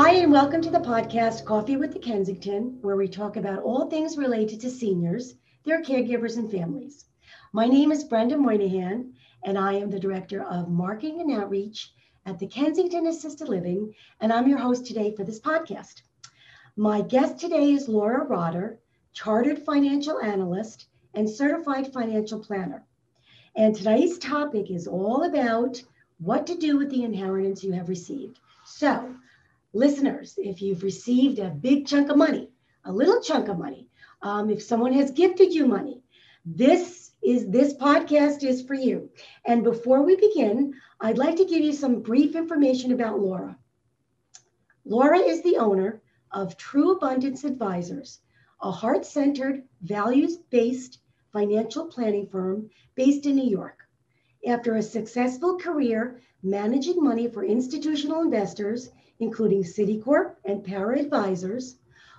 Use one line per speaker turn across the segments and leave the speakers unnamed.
Hi, and welcome to the podcast, Coffee with the Kensington, where we talk about all things related to seniors, their caregivers, and families. My name is Brenda Moynihan, and I am the Director of Marketing and Outreach at the Kensington Assisted Living, and I'm your host today for this podcast. My guest today is Laura Rotter, Chartered Financial Analyst and Certified Financial Planner. And today's topic is all about what to do with the inheritance you have received. So, listeners, if you've received a big chunk of money, a little chunk of money, if someone has gifted you money, this podcast is for you. And before we begin, I'd like to give you some brief information about Laura. Laura is the owner of True Abundance Advisors, a heart-centered, values-based financial planning firm based in New York. After a successful career managing money for institutional investors, including Citicorp and Para Advisors,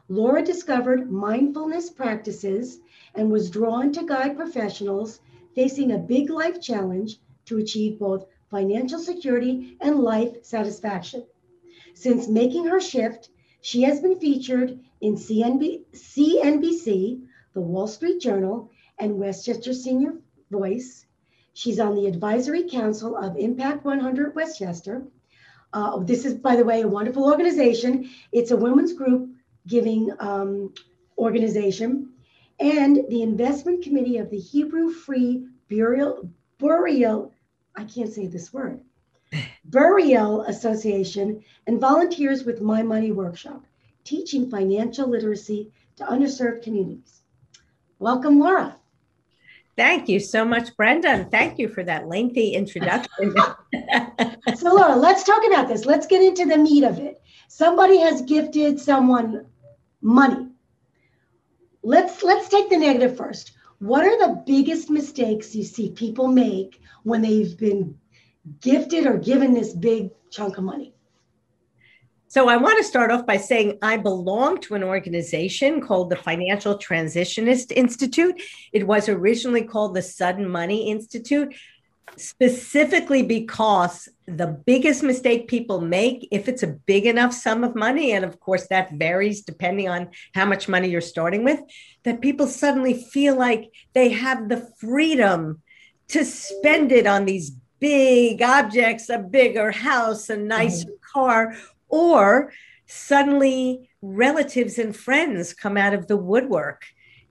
Laura discovered mindfulness practices and was drawn to guide professionals facing a big life challenge to achieve both financial security and life satisfaction. Since making her shift, she has been featured in CNBC, The Wall Street Journal, and Westchester Senior Voice. She's on the Advisory Council of Impact 100 Westchester. This is, by the way, a wonderful organization. It's a women's group giving organization, and the investment committee of the Hebrew Free Burial, I can't say this word, Burial Association, and volunteers with My Money Workshop, teaching financial literacy to underserved communities. Welcome, Laura.
Thank you so much, Brenda, and thank you for that lengthy introduction.
So, Laura, let's talk about this. Let's get into the meat of it. Somebody has gifted someone money. Let's take the negative first. What are the biggest mistakes you see people make when they've been gifted or given this big chunk of money?
So I want to start off by saying I belong to an organization called the Financial Transitionist Institute. It was originally called the Sudden Money Institute, specifically because the biggest mistake people make, if it's a big enough sum of money, and of course that varies depending on how much money you're starting with, that people suddenly feel like they have the freedom to spend it on these big objects, a bigger house, a nicer car, or suddenly relatives and friends come out of the woodwork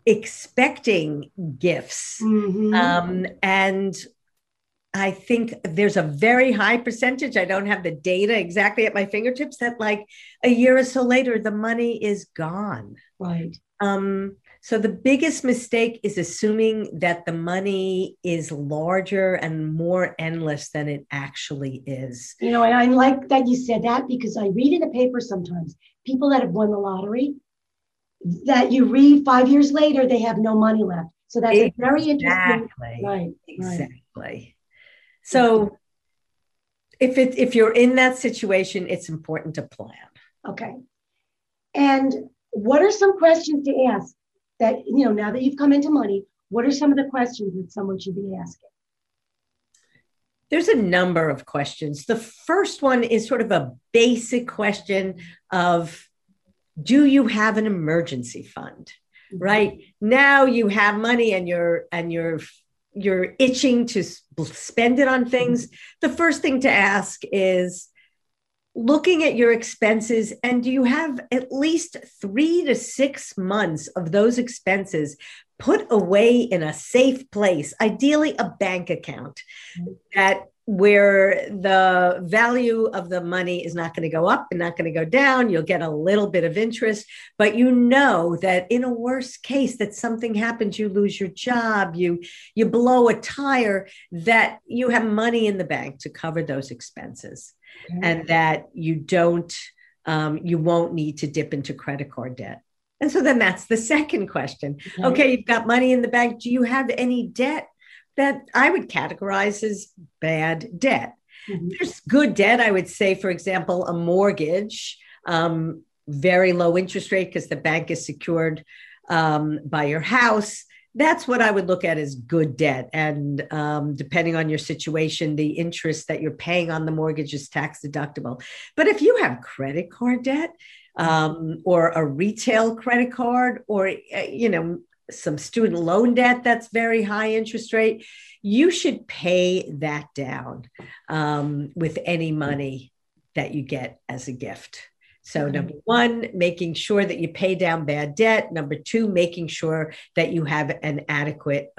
expecting gifts. And I think there's a very high percentage, I don't have the data exactly at my fingertips, that like a year or so later, the money is gone.
Right.
So the biggest mistake is assuming that the money is larger and more endless than it actually is.
You know, and I like that you said that, because I read in the paper sometimes people that have won the lottery, that you read 5 years later, they have no money left. So that's a very interesting. Right.
Exactly. So if you're in that situation, it's important to plan.
Okay. And what are some questions to ask that, you know, now that you've come into money, what are some of the questions that someone should be asking?
There's a number of questions. The first one is sort of a basic question of, do you have an emergency fund? Right now you have money and you're itching to spend it on things. The first thing to ask is, looking at your expenses, and do you have at least 3 to 6 months of those expenses put away in a safe place, ideally a bank account, that where the value of the money is not going to go up and not going to go down. You'll get a little bit of interest, but you know that in a worst case, that something happens, you lose your job, you blow a tire, that you have money in the bank to cover those expenses. Okay. And that you won't need to dip into credit card debt. And so then that's the second question. Okay, you've got money in the bank. Do you have any debt that I would categorize as bad debt? There's good debt, I would say, for example, a mortgage, very low interest rate because the bank is secured by your house. That's what I would look at as good debt. And depending on your situation, the interest that you're paying on the mortgage is tax deductible. But if you have credit card debt, or a retail credit card, or, some student loan debt that's very high interest rate, you should pay that down with any money that you get as a gift. So number one, making sure that you pay down bad debt. Number two, making sure that you have an adequate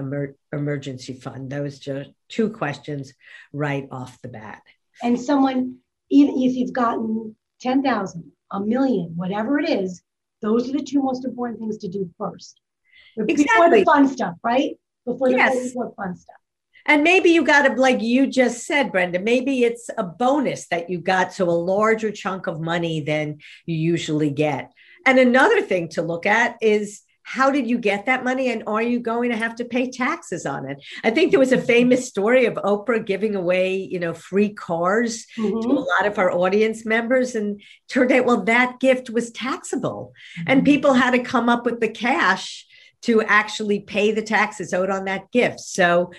emergency fund. Those are two questions right off the bat.
And someone, even if you've gotten 10,000, a million, whatever it is, those are the two most important things to do first.
Exactly.
Before the fun stuff, right? Before the
Yes.
fun stuff.
And maybe you got to, like you just said, Brenda, maybe it's a bonus that you got, so a larger chunk of money than you usually get. And another thing to look at is, how did you get that money, and are you going to have to pay taxes on it? I think there was a famous story of Oprah giving away, free cars to a lot of her audience members, and turned out, well, that gift was taxable, and people had to come up with the cash to actually pay the taxes owed on that gift. So,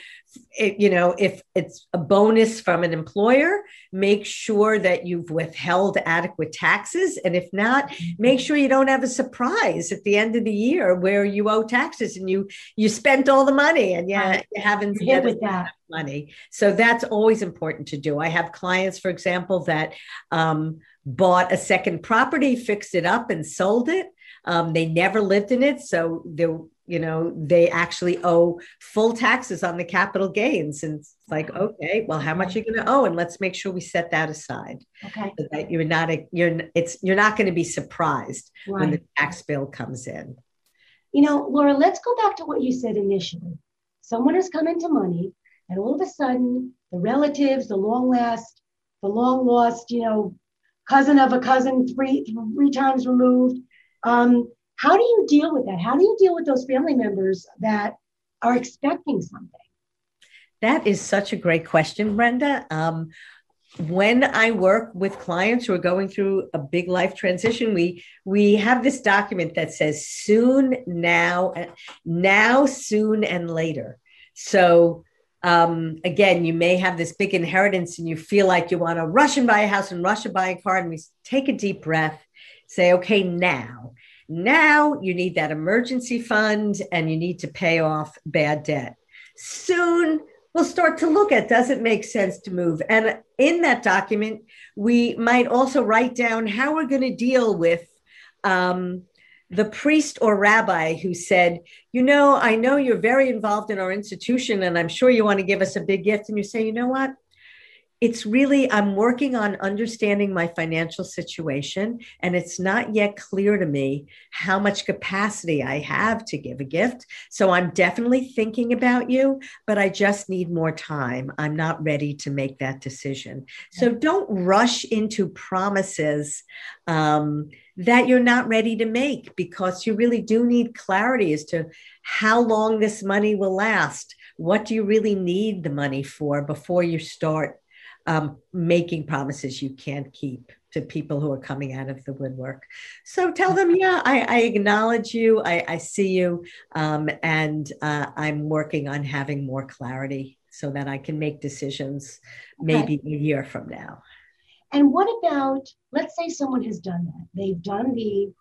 if it's a bonus from an employer, make sure that you've withheld adequate taxes. And if not, make sure you don't have a surprise at the end of the year where you owe taxes and you spent all the money and you haven't
hit with that
money. So that's always important to do. I have clients, for example, that bought a second property, fixed it up and sold it. They never lived in it. So they actually owe full taxes on the capital gains. And it's like, okay, well, how much are you going to owe? And let's make sure we set that aside.
Okay.
So that you're not going to be surprised when the tax bill comes in.
Laura, let's go back to what you said initially. Someone has come into money, and all of a sudden the relatives, the long lost, cousin of a cousin, three times removed. How do you deal with that? How do you deal with those family members that are expecting something?
That is such a great question, Brenda. When I work with clients who are going through a big life transition, we have this document that says soon, now, soon, and later. So again, you may have this big inheritance and you feel like you want to rush and buy a house and rush and buy a car, and we take a deep breath, say, okay, now you need that emergency fund and you need to pay off bad debt. Soon we'll start to look at, does it make sense to move? And in that document, we might also write down how we're going to deal with the priest or rabbi who said, I know you're very involved in our institution and I'm sure you want to give us a big gift. And you say, you know what? It's really, I'm working on understanding my financial situation, and it's not yet clear to me how much capacity I have to give a gift. So I'm definitely thinking about you, but I just need more time. I'm not ready to make that decision. So don't rush into promises that you're not ready to make, because you really do need clarity as to how long this money will last. What do you really need the money for before you start making promises you can't keep to people who are coming out of the woodwork? So tell them, I acknowledge you, I see you, and I'm working on having more clarity so that I can make decisions maybe a year from now.
And what about, let's say someone has done that. They've done the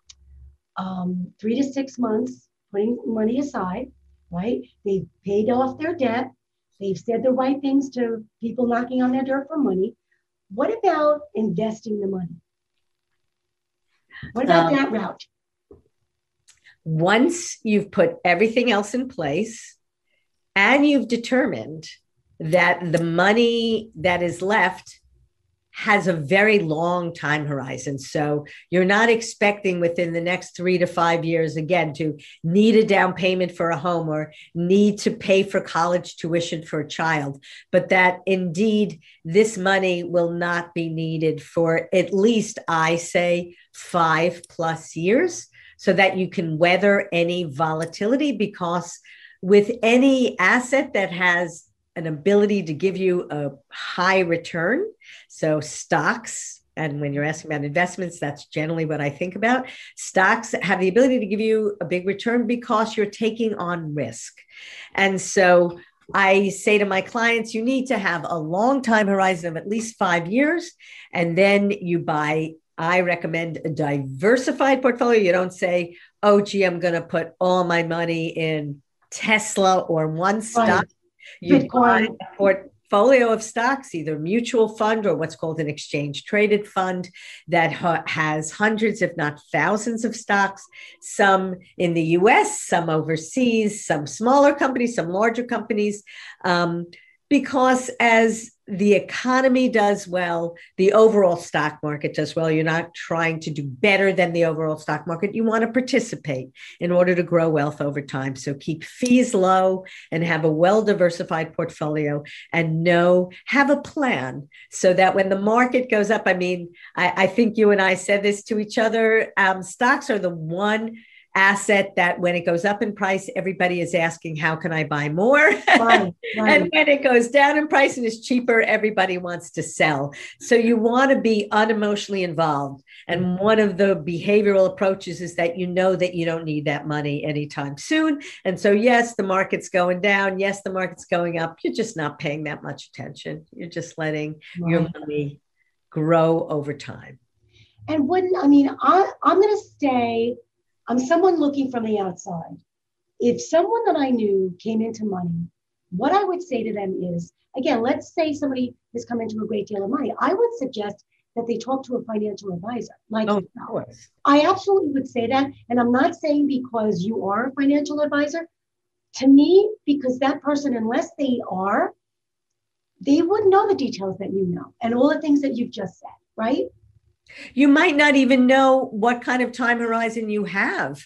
3 to 6 months, putting money aside, right? They've paid off their debt. They've said the right things to people knocking on their door for money. What about investing the money? What about that route?
Once you've put everything else in place and you've determined that the money that is left has a very long time horizon. So you're not expecting within the next 3 to 5 years, again, to need a down payment for a home or need to pay for college tuition for a child, but that indeed this money will not be needed for at least, I say, 5+ years, so that you can weather any volatility. Because with any asset that has an ability to give you a high return, so stocks, And when you're asking about investments, that's generally what I think about. Stocks have the ability to give you a big return because you're taking on risk. And so I say to my clients, you need to have a long time horizon of at least 5 years. And then you buy, I recommend a diversified portfolio. You don't say, oh, gee, I'm going to put all my money in Tesla or one stock.
Right.
You
Bitcoin.
buy a portfolio of stocks, either mutual fund or what's called an exchange traded fund that has hundreds, if not thousands of stocks, some in the US, some overseas, some smaller companies, some larger companies. Because as the economy does well, the overall stock market does well. You're not trying to do better than the overall stock market. You want to participate in order to grow wealth over time. So keep fees low and have a well-diversified portfolio and have a plan so that when the market goes up, I mean, I think you and I said this to each other, stocks are the one asset that when it goes up in price, everybody is asking, how can I buy more?
Right.
And when it goes down in price and is cheaper, everybody wants to sell. So you want to be unemotionally involved. And one of the behavioral approaches is that you know that you don't need that money anytime soon. And so, yes, the market's going down. Yes, the market's going up. You're just not paying that much attention. You're just letting your money grow over time.
And I'm going to say, I'm someone looking from the outside. If someone that I knew came into money, what I would say to them is, again, let's say somebody has come into a great deal of money. I would suggest that they talk to a financial advisor. Of course. I absolutely would say that. And I'm not saying because you are a financial advisor. To me, because that person, unless they wouldn't know the details that you know and all the things that you've just said, right?
You might not even know what kind of time horizon you have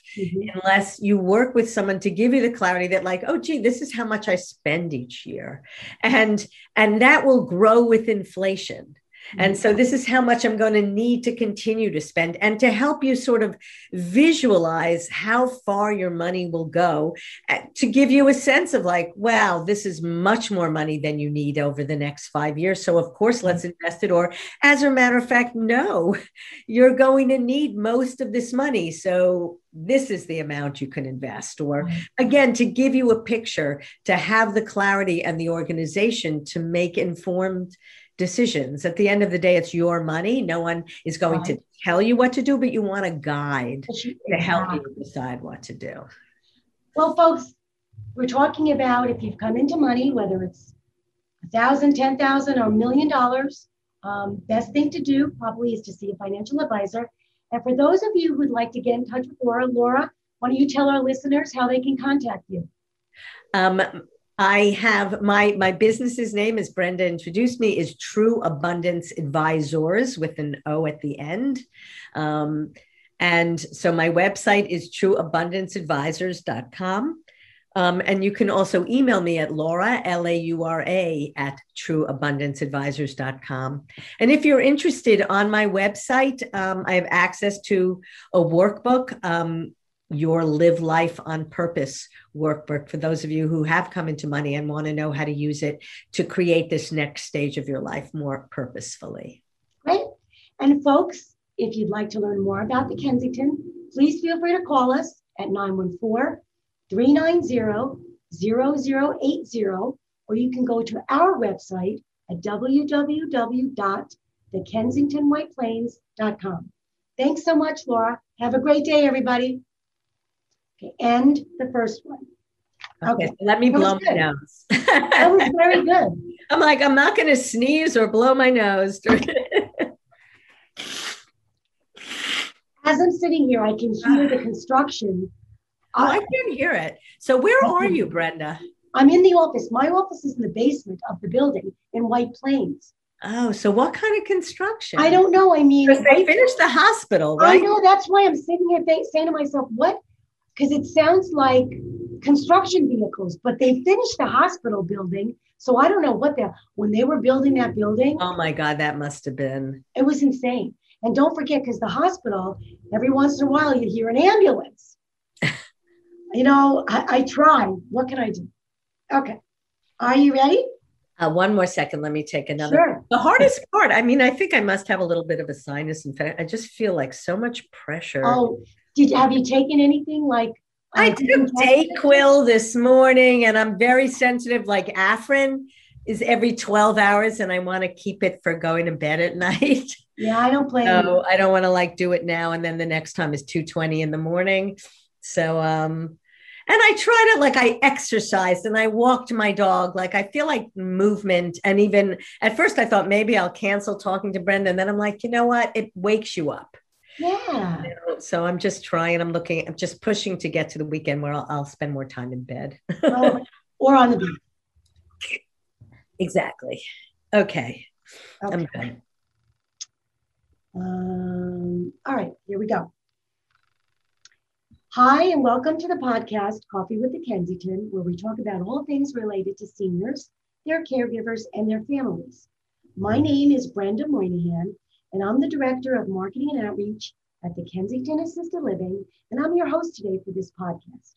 unless you work with someone to give you the clarity that like, oh, gee, this is how much I spend each year. And that will grow with inflation. And so this is how much I'm going to need to continue to spend, and to help you sort of visualize how far your money will go, to give you a sense of like, wow, this is much more money than you need over the next 5 years. So of course, let's invest it. Or as a matter of fact, no, you're going to need most of this money. So this is the amount you can invest. Or again, to give you a picture, to have the clarity and the organization to make informed decisions. At the end of the day, it's your money. No one is going to tell you what to do, but you want a guide to help you decide what to do.
Well, folks, we're talking about if you've come into money, whether it's $1,000, $10,000, or $1 million, best thing to do probably is to see a financial advisor. And for those of you who'd like to get in touch with Laura, why don't you tell our listeners how they can contact you?
I have my business's name, as Brenda introduced me, is True Abundance Advisors with an O at the end. And so my website is trueabundanceadvisors.com. And you can also email me at Laura, Laura, at trueabundanceadvisors.com. And if you're interested, on my website, I have access to a workbook, Your Live Life on Purpose workbook, for those of you who have come into money and want to know how to use it to create this next stage of your life more purposefully.
Great. And folks, if you'd like to learn more about the Kensington, please feel free to call us at 914-390-0080, or you can go to our website at www.thekensingtonwhiteplains.com. Thanks so much, Laura. Have a great day, everybody. Okay, and the first one.
Okay, so let me blow my nose.
That was very good.
I'm like, I'm not going to sneeze or blow my nose.
As I'm sitting here, I can hear the construction.
Oh, I can hear it. So where are you, Brenda?
I'm in the office. My office is in the basement of the building in White Plains.
Oh, so what kind of construction?
I don't know. I mean,
because they finished the hospital, right?
I know. That's why I'm sitting here saying to myself, what? Because it sounds like construction vehicles, but they finished the hospital building. So I don't know when they were building that building.
Oh my God, that must have been.
It was insane. And don't forget, because the hospital, every once in a while, you hear an ambulance. You know, I try. What can I do? Okay. Are you ready?
One more second. Let me take another.
Sure.
The hardest part, I mean, I think I must have a little bit of a sinus infection. I just feel like so much pressure.
Oh, have you taken anything like
I took Dayquil this morning, and I'm very sensitive. Like Afrin is every 12 hours, and I want to keep it for going to bed at night.
Yeah, I don't blame you.
I don't want to like do it now, and then the next time is 2:20 in the morning. So, and I try to, like, I exercised and I walked my dog. Like, I feel like movement. And even at first I thought maybe I'll cancel talking to Brenda. And then I'm like, you know what? It wakes you up.
Yeah.
So I'm just trying, I'm just pushing to get to the weekend where I'll spend more time in bed.
Or on the beach.
Exactly. Okay. I'm good.
All right, here we go. Hi, and welcome to the podcast, Coffee with the Kensington, where we talk about all things related to seniors, their caregivers, and their families. My name is Brenda Moynihan, and I'm the Director of Marketing and Outreach at the Kensington Assisted Living, and I'm your host today for this podcast.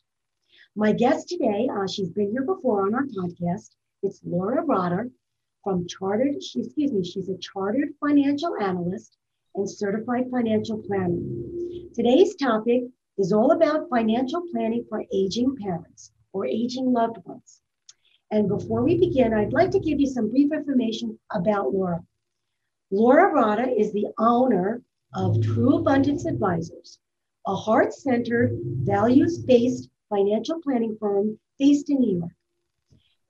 My guest today, she's been here before on our podcast. It's Laura Rotter from she's a chartered financial analyst and certified financial planner. Today's topic is all about financial planning for aging parents or aging loved ones. And before we begin, I'd like to give you some brief information about Laura. Laura Rotter is the owner of True Abundance Advisors, a heart-centered, values-based financial planning firm based in New York.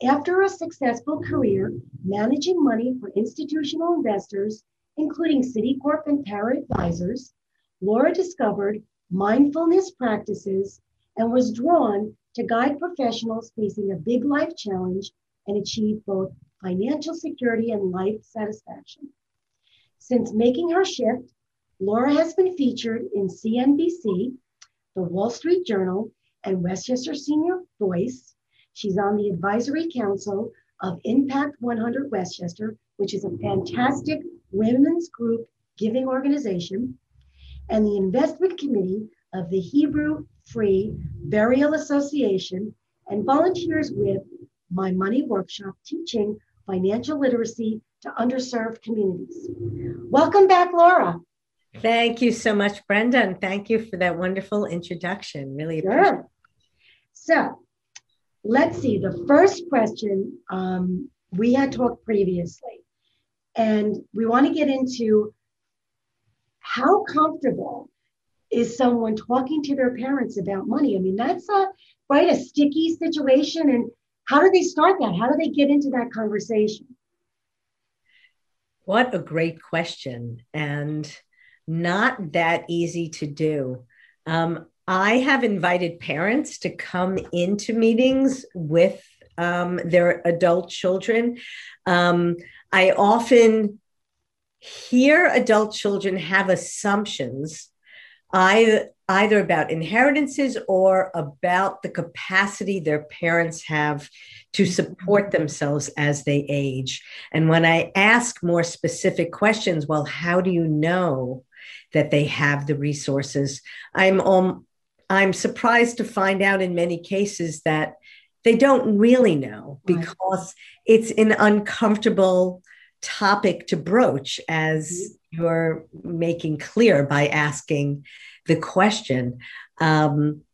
After a successful career managing money for institutional investors, including Citicorp and Para Advisors, Laura discovered mindfulness practices and was drawn to guide professionals facing a big life challenge and achieve both financial security and life satisfaction. Since making her shift, Laura has been featured in CNBC, the Wall Street Journal, and Westchester Senior Voice. She's on the advisory council of Impact 100 Westchester, which is a fantastic women's group giving organization, and the investment committee of the Hebrew Free Burial Association, and volunteers with My Money Workshop teaching financial literacy to underserved communities. Welcome back, Laura.
Thank you so much, Brenda, and thank you for that wonderful introduction. Really appreciate it.
So let's see, the first question, we had talked previously, and we want to get into how comfortable is someone talking to their parents about money? I mean, that's quite a sticky situation. And how do they start that? How do they get into that conversation?
What a great question, and not that easy to do. I have invited parents to come into meetings with their adult children. I often hear adult children have assumptions either about inheritances or about the capacity their parents have to support themselves as they age. And when I ask more specific questions, well, how do you know that they have the resources? I'm surprised to find out in many cases that they don't really know, because it's an uncomfortable topic to broach, as you're making clear by asking the question. One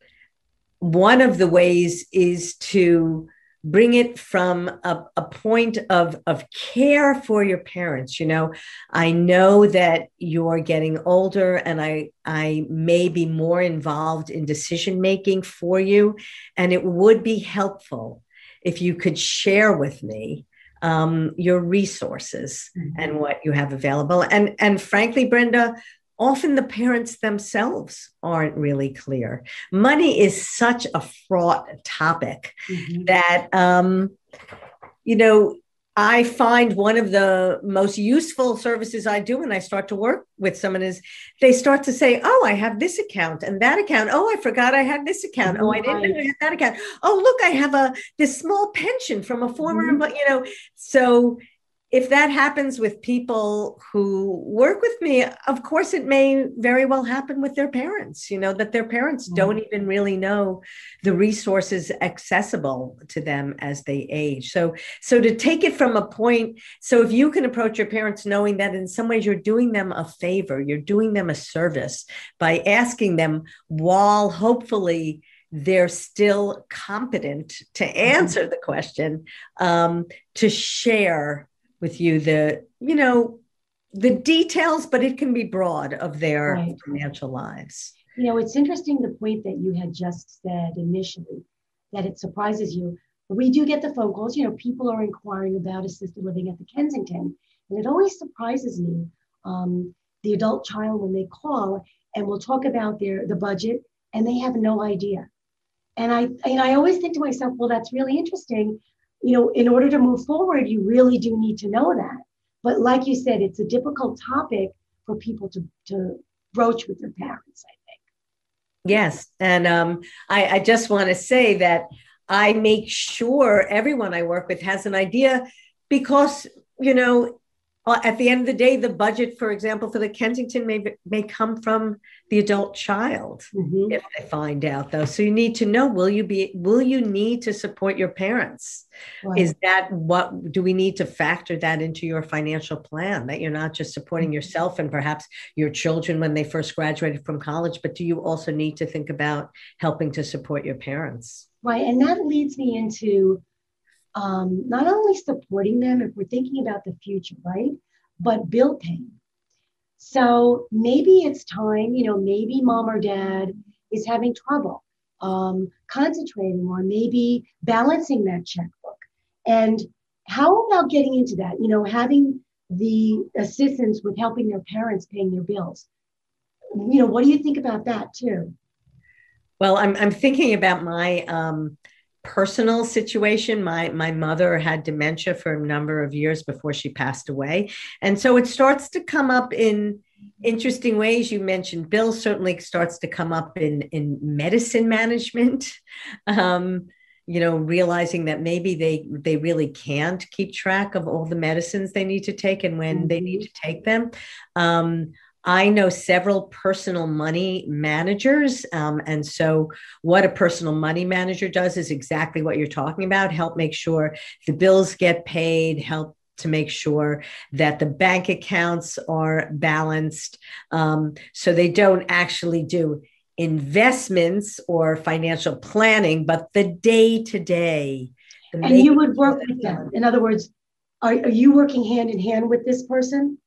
of the ways is to bring it from a point of care for your parents. You know, I know that you're getting older, and I may be more involved in decision making for you, and it would be helpful if you could share with me your resources and what you have available. And frankly, Brenda, often the parents themselves aren't really clear. Money is such a fraught topic that, you know, I find one of the most useful services I do when I start to work with someone is they start to say, oh, I have this account and that account. Oh, I forgot I had this account. Oh, I didn't know I had that account. Oh, look, I have this small pension from a former, you know. So if that happens with people who work with me, of course, it may very well happen with their parents, that their parents don't even really know the resources accessible to them as they age. So to take it from a point, so if you can approach your parents knowing that in some ways you're doing them a favor, you're doing them a service by asking them, while hopefully they're still competent to answer the question, to share with you the details, but it can be broad, of their financial lives.
It's interesting the point that you had just said initially, that it surprises you. We do get the phone calls, people are inquiring about assisted living at the Kensington. And it always surprises me, the adult child, when they call and we'll talk about the budget, and they have no idea. And I always think to myself, well, that's really interesting. In order to move forward, you really do need to know that. But like you said, it's a difficult topic for people to broach with their parents, I think.
Yes. And I just want to say that I make sure everyone I work with has an idea, because, at the end of the day, the budget, for example, for the Kensington may come from the adult child, if they find out, though. So you need to know, will you need to support your parents? Right. Is that do we need to factor that into your financial plan, that you're not just supporting yourself and perhaps your children when they first graduated from college, but do you also need to think about helping to support your parents?
Right. And that leads me into not only supporting them if we're thinking about the future, right? But bill paying. So maybe it's time, maybe mom or dad is having trouble concentrating, or maybe balancing that checkbook. And how about getting into that, having the assistance with helping their parents paying their bills? What do you think about that too?
Well, I'm thinking about my personal situation. My mother had dementia for a number of years before she passed away. And so it starts to come up in interesting ways. You mentioned bills, certainly starts to come up in medicine management, realizing that maybe they really can't keep track of all the medicines they need to take and when they need to take them. I know several personal money managers. And so what a personal money manager does is exactly what you're talking about: help make sure the bills get paid, help to make sure that the bank accounts are balanced. So they don't actually do investments or financial planning, but the day-to-day.
And you would work with them. In other words, are you working hand in hand with this person?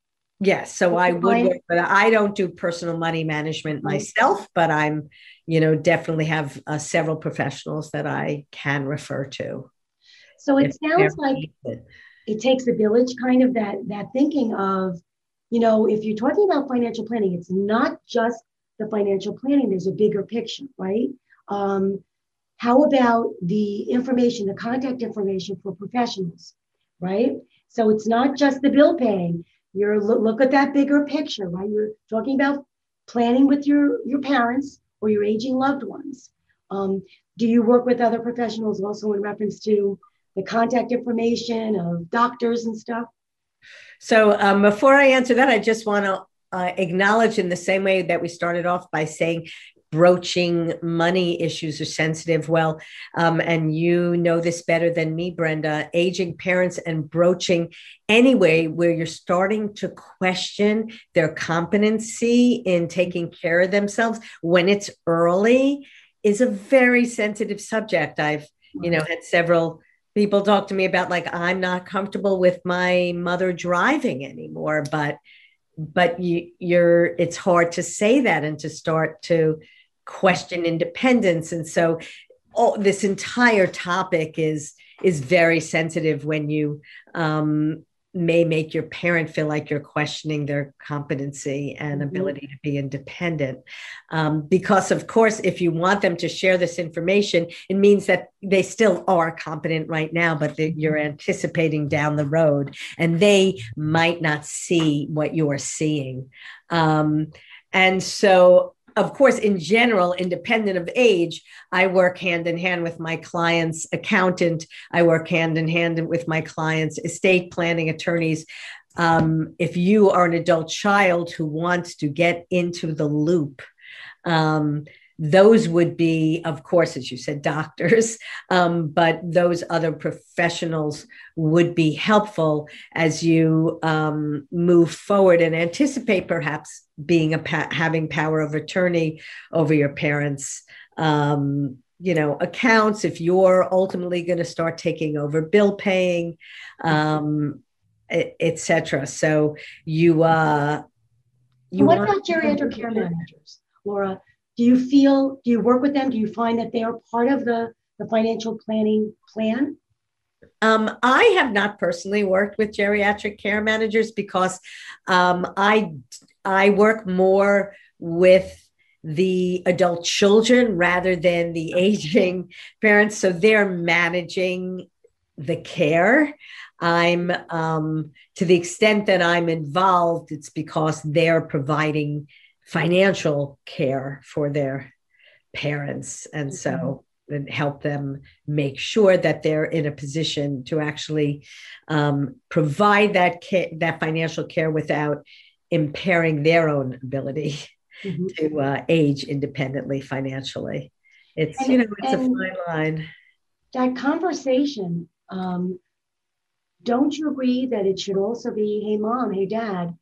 Yes. So I would work, but I don't do personal money management myself, but I'm, definitely have several professionals that I can refer to.
So it sounds like it takes a village, kind of that thinking of, if you're talking about financial planning, it's not just the financial planning, there's a bigger picture, right? How about the information, the contact information for professionals, right? So it's not just the bill paying. Look at that bigger picture, right? You're talking about planning with your parents or your aging loved ones. Do you work with other professionals also in reference to the contact information of doctors and stuff?
So before I answer that, I just want to acknowledge, in the same way that we started off by saying broaching money issues are sensitive. Well, and you know this better than me, Brenda, aging parents and broaching anyway, where you're starting to question their competency in taking care of themselves when it's early, is a very sensitive subject. I've, had several people talk to me about, like, I'm not comfortable with my mother driving anymore, but it's hard to say that and to start to question independence. And so this entire topic is very sensitive when you may make your parent feel like you're questioning their competency and ability to be independent. Because, of course, if you want them to share this information, it means that they still are competent right now, but you're anticipating down the road, and they might not see what you're seeing. And so, of course, in general, independent of age, I work hand in hand with my client's accountant. I work hand in hand with my client's estate planning attorneys. If you are an adult child who wants to get into the loop, those would be, of course, as you said, doctors, but those other professionals would be helpful as you move forward and anticipate perhaps being having power of attorney over your parents' accounts, if you're ultimately going to start taking over bill paying, etc. So
what about geriatric care managers, Laura? Do you work with them? Do you find that they are part of the financial planning plan?
I have not personally worked with geriatric care managers because I work more with the adult children rather than the aging parents. So they're managing the care. I'm to the extent that I'm involved, it's because they're providing financial care for their parents. And so and help them make sure that they're in a position to actually provide that that financial care without impairing their own ability to age independently financially. It's, it's a fine line.
That conversation, don't you agree that it should also be, hey, mom, hey, dad,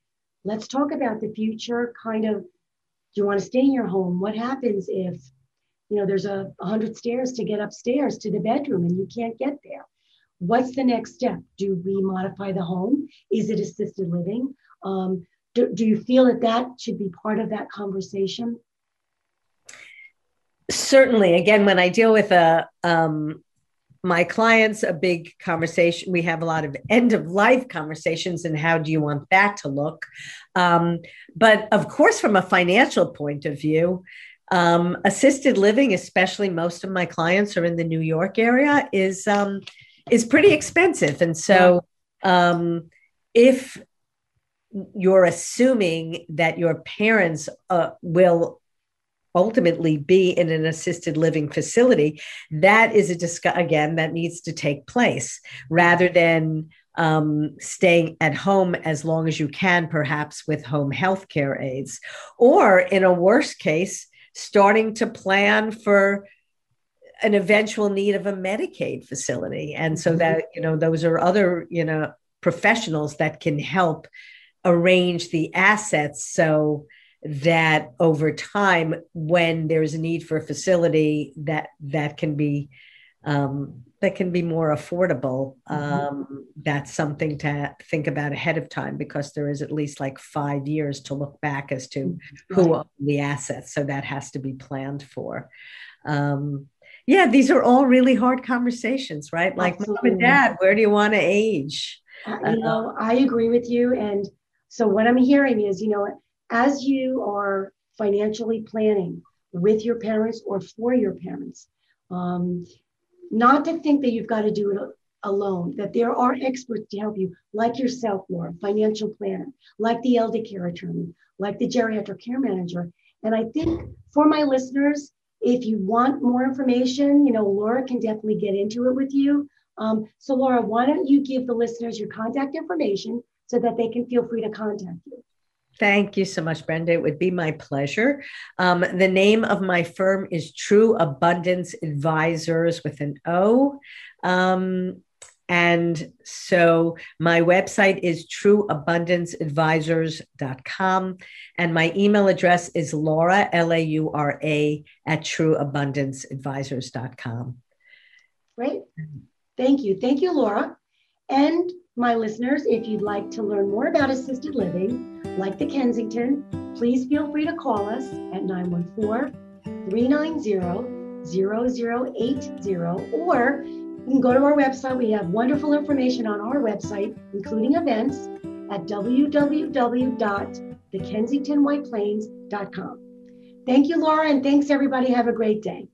let's talk about the future kind of, do you want to stay in your home? What happens if, there's 100 stairs to get upstairs to the bedroom and you can't get there? What's the next step? Do we modify the home? Is it assisted living? Do you feel that should be part of that conversation?
Certainly. Again, when I deal with my clients, a big conversation, we have a lot of end of life conversations and how do you want that to look? But of course, from a financial point of view, assisted living, especially most of my clients are in the New York area, is pretty expensive. And so if you're assuming that your parents will ultimately be in an assisted living facility, that is again, that needs to take place rather than staying at home as long as you can, perhaps with home health care aides, or in a worst case, starting to plan for an eventual need of a Medicaid facility. And so that, those are other, professionals that can help arrange the assets so that over time, when there's a need for a facility that can be more affordable, that's something to think about ahead of time, because there is at least like 5 years to look back as to who owned the assets. So that has to be planned for. These are all really hard conversations, right? Like, Absolutely. Mom and Dad, where do you want to age?
I agree with you. And so what I'm hearing is, as you are financially planning with your parents or for your parents, not to think that you've got to do it alone, that there are experts to help you, like yourself, Laura, financial planner, like the elder care attorney, like the geriatric care manager. And I think for my listeners, if you want more information, Laura can definitely get into it with you. So Laura, why don't you give the listeners your contact information so that they can feel free to contact you?
Thank you so much, Brenda. It would be my pleasure. The name of my firm is True Abundance Advisors with an O. And so my website is trueabundanceadvisors.com. And my email address is Laura, Laura, at trueabundanceadvisors.com.
Great. Thank you. Thank you, Laura. And my listeners, if you'd like to learn more about assisted living, like the Kensington, please feel free to call us at 914-390-0080, or you can go to our website. We have wonderful information on our website, including events, at www.thekensingtonwhiteplains.com. Thank you, Laura, and thanks, everybody. Have a great day.